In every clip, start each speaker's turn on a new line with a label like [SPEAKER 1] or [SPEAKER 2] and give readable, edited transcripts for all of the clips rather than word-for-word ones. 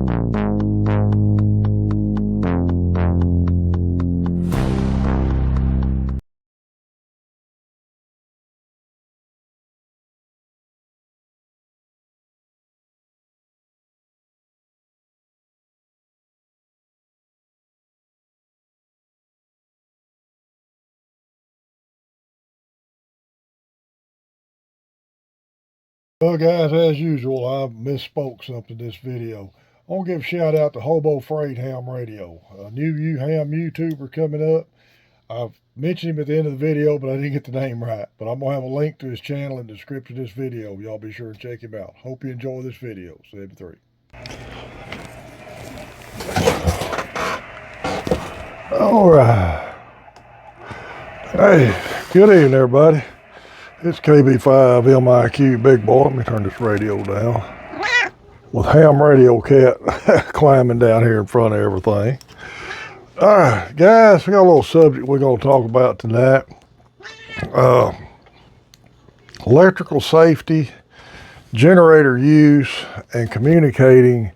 [SPEAKER 1] Well, guys, as usual, I misspoke something in this video. I want to give a shout out to Hobo Freight Ham Radio, a new ham YouTuber coming up. I've mentioned him at the end of the video, but I didn't get the name right. But I'm going to have a link to his channel in the description of this video. Y'all be sure to check him out. Hope you enjoy this video. 73. All right. Hey, good evening, everybody. It's KB5 MIQ Big Boy. Let me turn this radio down. With Ham Radio Cat climbing down here in front of everything. All right, guys, we got a little subject we're going to talk about tonight. Electrical safety, generator use, and communicating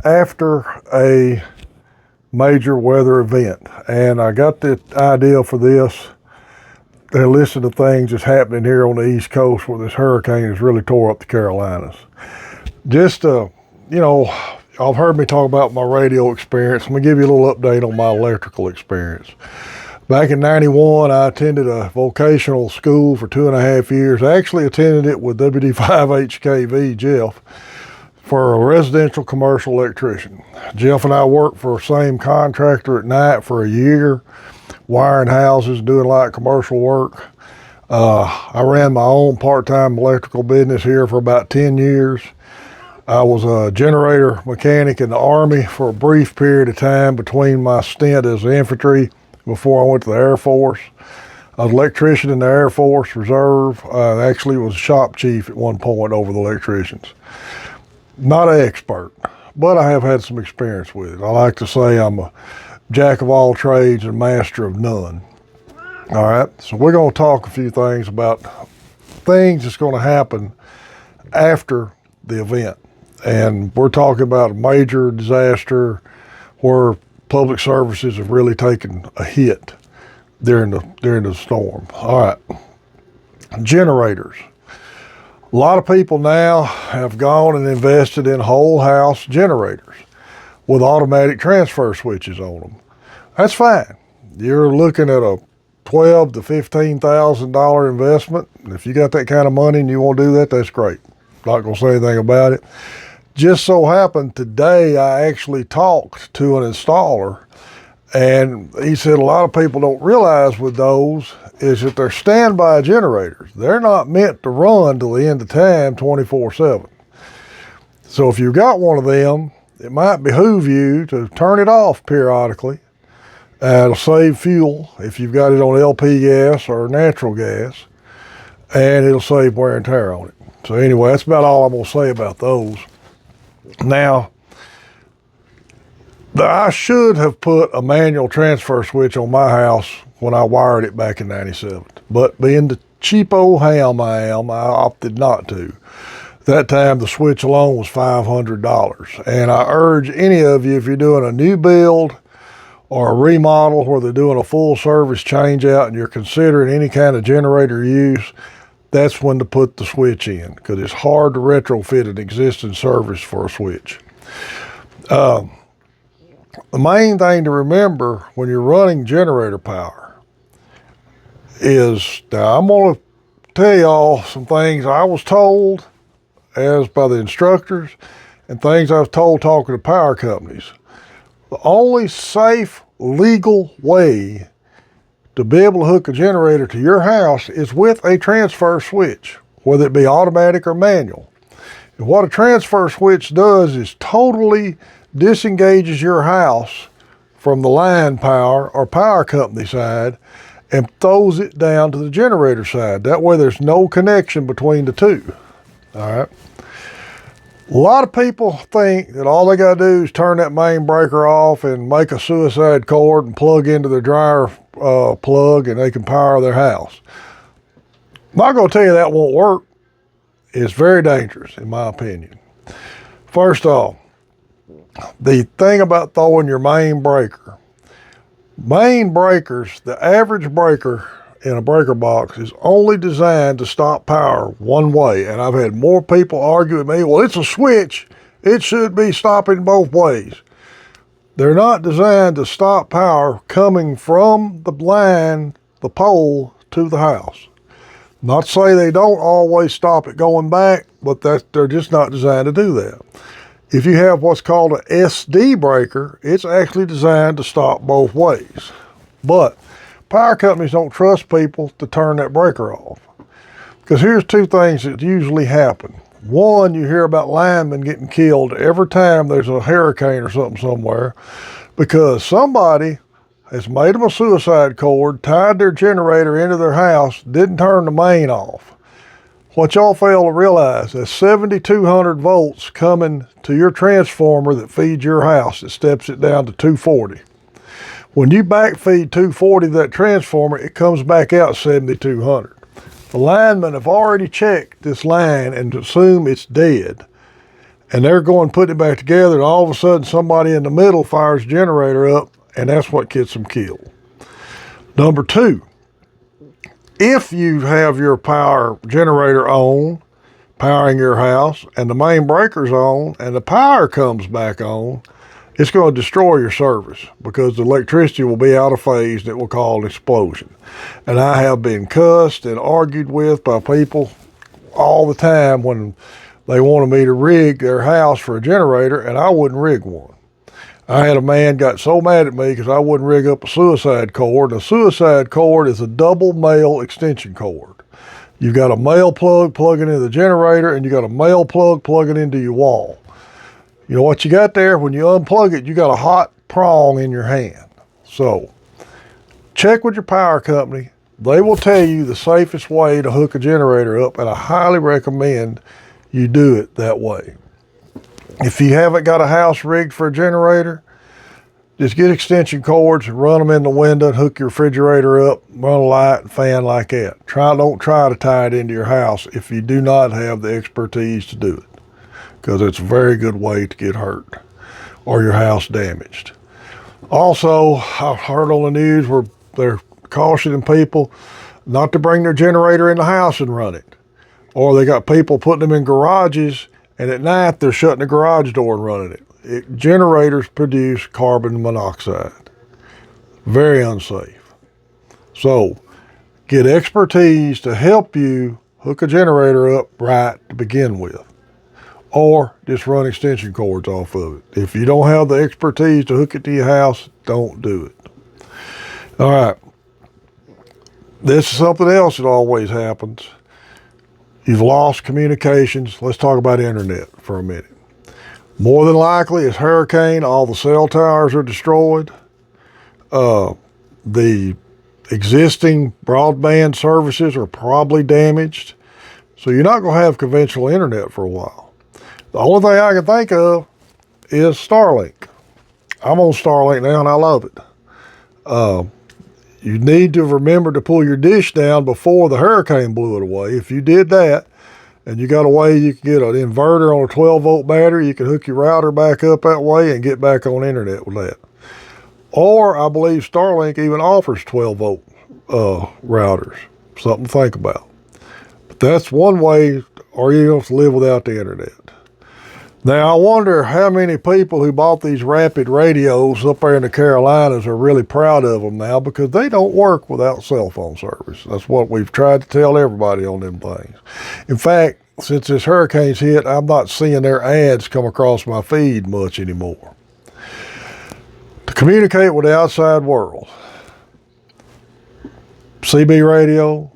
[SPEAKER 1] after a major weather event. And I got the idea for this. They listen to things that's happening here on the East Coast where this hurricane has really tore up the Carolinas. Just, I've heard me talk about my radio experience. Let me give you a little update on my electrical experience. Back in '91, I attended a vocational school for 2.5 years. I actually attended it with WD5HKV, Jeff, for a residential commercial electrician. Jeff and I worked for the same contractor at night for a year, wiring houses, doing light commercial work. I ran my own part-time electrical business here for about 10 years. I was a generator mechanic in the Army for a brief period of time between my stint as infantry before I went to the Air Force. I was an electrician in the Air Force Reserve. I actually was shop chief at one point over the electricians. Not an expert, but I have had some experience with it. I like to say I'm a jack of all trades and master of none. All right, so we're going to talk a few things about things that's going to happen after the event. And we're talking about a major disaster where public services have really taken a hit during the storm. All right, generators. A lot of people now have gone and invested in whole house generators with automatic transfer switches on them. That's fine. You're looking at a $12,000 to $15,000 investment. If you got that kind of money and you want to do that, that's great. Not going to say anything about it. Just so happened today I actually talked to an installer, and he said a lot of people don't realize with those is that they're standby generators. They're not meant to run till the end of time 24/7. So if you've got one of them, it might behoove you to turn it off periodically. It'll save fuel if you've got it on LP gas or natural gas, and it'll save wear and tear on it. So anyway, that's about all I'm going to say about those. Now, I should have put a manual transfer switch on my house when I wired it back in '97. But being the cheap old ham I am, I opted not to. That time, the switch alone was $500. And I urge any of you, if you're doing a new build or a remodel where they're doing a full service change out and you're considering any kind of generator use, that's when to put the switch in, because it's hard to retrofit an existing service for a switch. The main thing to remember when you're running generator power is, now I'm going to tell y'all some things I was told as by the instructors and things I was told talking to power companies. The only safe, legal way to be able to hook a generator to your house is with a transfer switch, whether it be automatic or manual. And what a transfer switch does is totally disengages your house from the line power or power company side and throws it down to the generator side. That way there's no connection between the two. All right. A lot of people think that all they got to do is turn that main breaker off and make a suicide cord and plug into the dryer plug and they can power their house. I'm not going to tell you that won't work. It's very dangerous, in my opinion. First off, The thing about throwing your main breaker. Main breakers, the average breaker in a breaker box is only designed to stop power one way. And I've had more people argue with me, well, it's a switch. It should be stopping both ways. They're not designed to stop power coming from the line, the pole, to the house. Not to say they don't always stop it going back, but they're just not designed to do that. If you have what's called an SD breaker, it's actually designed to stop both ways. But power companies don't trust people to turn that breaker off. Because here's two things that usually happen. One, you hear about linemen getting killed every time there's a hurricane or something somewhere because somebody has made them a suicide cord, tied their generator into their house, didn't turn the main off. What y'all fail to realize is 7,200 volts coming to your transformer that feeds your house. It steps it down to 240. When you backfeed 240 to that transformer, it comes back out 7,200. The linemen have already checked this line and assume it's dead. And they're going to put it back together, and all of a sudden somebody in the middle fires the generator up, and that's what gets them killed. Number two, if you have your power generator on, powering your house, and the main breaker's on, and the power comes back on, it's going to destroy your service because the electricity will be out of phase and it will cause an explosion. And I have been cussed and argued with by people all the time when they wanted me to rig their house for a generator, and I wouldn't rig one. I had a man got so mad at me because I wouldn't rig up a suicide cord. A suicide cord is a double male extension cord. You've got a male plug plugging into the generator, and you got a male plug plugging into your wall. You know what you got there? When you unplug it, you got a hot prong in your hand. So check with your power company. They will tell you the safest way to hook a generator up, and I highly recommend you do it that way. If you haven't got a house rigged for a generator, just get extension cords and run them in the window and hook your refrigerator up, run a light and fan like that. Don't try to tie it into your house if you do not have the expertise to do it, because it's a very good way to get hurt or your house damaged. Also, I've heard on the news where they're cautioning people not to bring their generator in the house and run it. Or they got people putting them in garages, and at night they're shutting the garage door and running it. Generators produce carbon monoxide. Very unsafe. So get expertise to help you hook a generator up right to begin with. Or just run extension cords off of it. If you don't have the expertise to hook it to your house, don't do it. All right. This is something else that always happens. You've lost communications. Let's talk about internet for a minute. More than likely, it's hurricane. All the cell towers are destroyed. The existing broadband services are probably damaged. So you're not going to have conventional internet for a while. The only thing I can think of is Starlink. I'm on Starlink now and I love it. You need to remember to pull your dish down before the hurricane blew it away. If you did that, and you got a way you can get an inverter on a 12-volt battery, you can hook your router back up that way and get back on internet with that. Or I believe Starlink even offers 12-volt routers. Something to think about. But that's one way, or you don't have to live without the internet. Now, I wonder how many people who bought these rapid radios up there in the Carolinas are really proud of them now, because they don't work without cell phone service. That's what we've tried to tell everybody on them things. In fact, since this hurricane's hit, I'm not seeing their ads come across my feed much anymore. To communicate with the outside world, CB radio,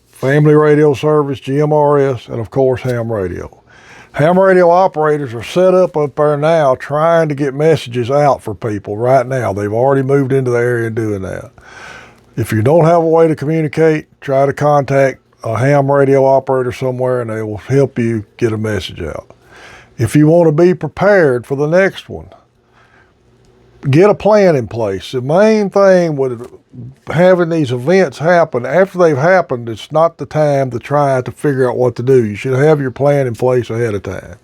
[SPEAKER 1] family radio service, GMRS, and of course ham radio. Ham radio operators are set up there now trying to get messages out for people right now. They've already moved into the area doing that. If you don't have a way to communicate, try to contact a ham radio operator somewhere and they will help you get a message out. If you want to be prepared for the next one, get a plan in place. The main thing with having these events happen, after they've happened, it's not the time to try to figure out what to do. You should have your plan in place ahead of time.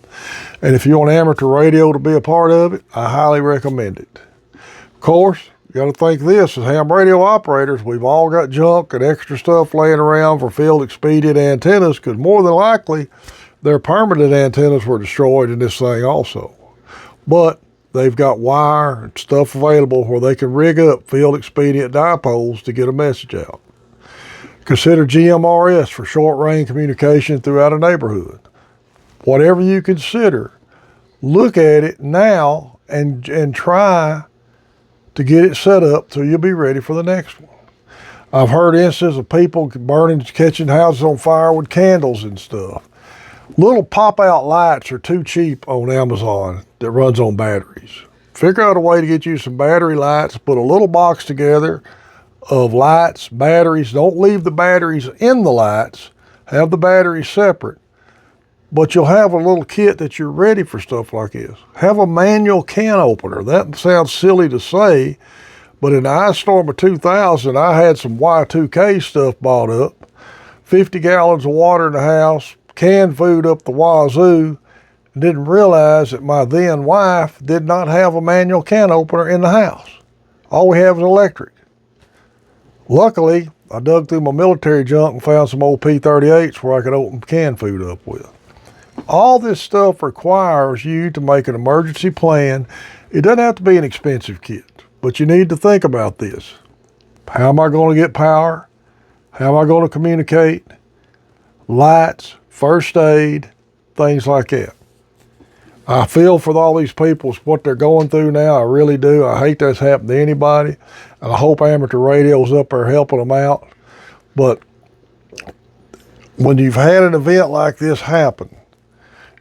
[SPEAKER 1] And if you want amateur radio to be a part of it, I highly recommend it. Of course, you got to think this, as ham radio operators, we've all got junk and extra stuff laying around for field expedient antennas, because more than likely their permanent antennas were destroyed in this thing also. But they've got wire and stuff available where they can rig up field expedient dipoles to get a message out. Consider GMRS for short range communication throughout a neighborhood. Whatever you consider, look at it now and try to get it set up so you'll be ready for the next one. I've heard instances of people burning, catching houses on fire with candles and stuff. Little pop-out lights are too cheap on Amazon that runs on batteries. Figure out a way to get you some battery lights, put a little box together of lights, batteries. Don't leave the batteries in the lights. Have the batteries separate. But you'll have a little kit that you're ready for stuff like this. Have a manual can opener. That sounds silly to say, but in the ice storm of 2000, I had some Y2K stuff bought up, 50 gallons of water in the house, canned food up the wazoo, and didn't realize that my then wife did not have a manual can opener in the house. All we have is electric. Luckily, I dug through my military junk and found some old P38s where I could open canned food up with. All this stuff requires you to make an emergency plan. It doesn't have to be an expensive kit, but you need to think about this. How am I going to get power? How am I going to communicate? Lights, first aid, things like that. I feel for all these people, what they're going through now. I really do. I hate that's happened to anybody. And I hope amateur radio's up there helping them out. But when you've had an event like this happen,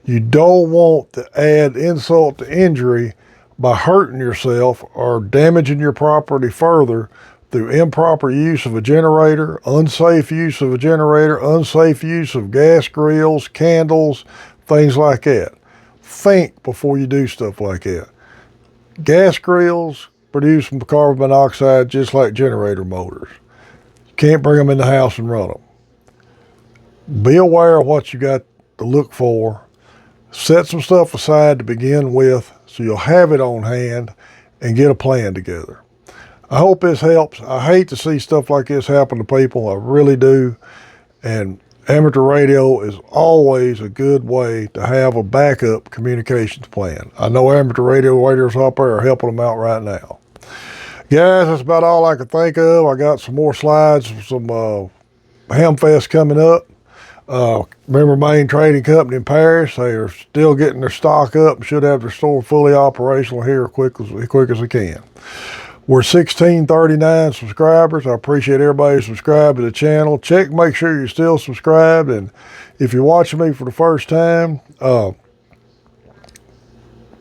[SPEAKER 1] you don't want to add insult to injury by hurting yourself or damaging your property further through improper use of a generator, unsafe use of a generator, unsafe use of gas grills, candles, things like that. Think before you do stuff like that. Gas grills produce carbon monoxide just like generator motors. You can't bring them in the house and run them. Be aware of what you got to look for. Set some stuff aside to begin with so you'll have it on hand and get a plan together. I hope this helps. I hate to see stuff like this happen to people. I really do. And amateur radio is always a good way to have a backup communications plan. I know amateur radio operators out there are helping them out right now. Guys, that's about all I can think of. I got some more slides, some Hamfest coming up. Remember Main Trading Company in Paris, they are still getting their stock up and should have their store fully operational here as quick as they can. We're 1639 subscribers. I appreciate everybody subscribed to the channel. Check, make sure you're still subscribed. And if you're watching me for the first time,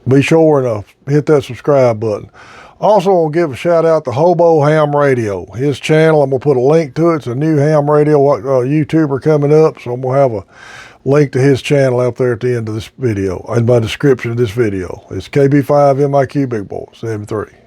[SPEAKER 1] be sure to hit that subscribe button. Also, I'll give a shout out to Hobo Ham Radio. His channel, I'm going to put a link to it. It's a new ham radio YouTuber coming up, so I'm going to have a link to his channel out there at the end of this video, in my description of this video. It's KB5MIQ Big Boy 73.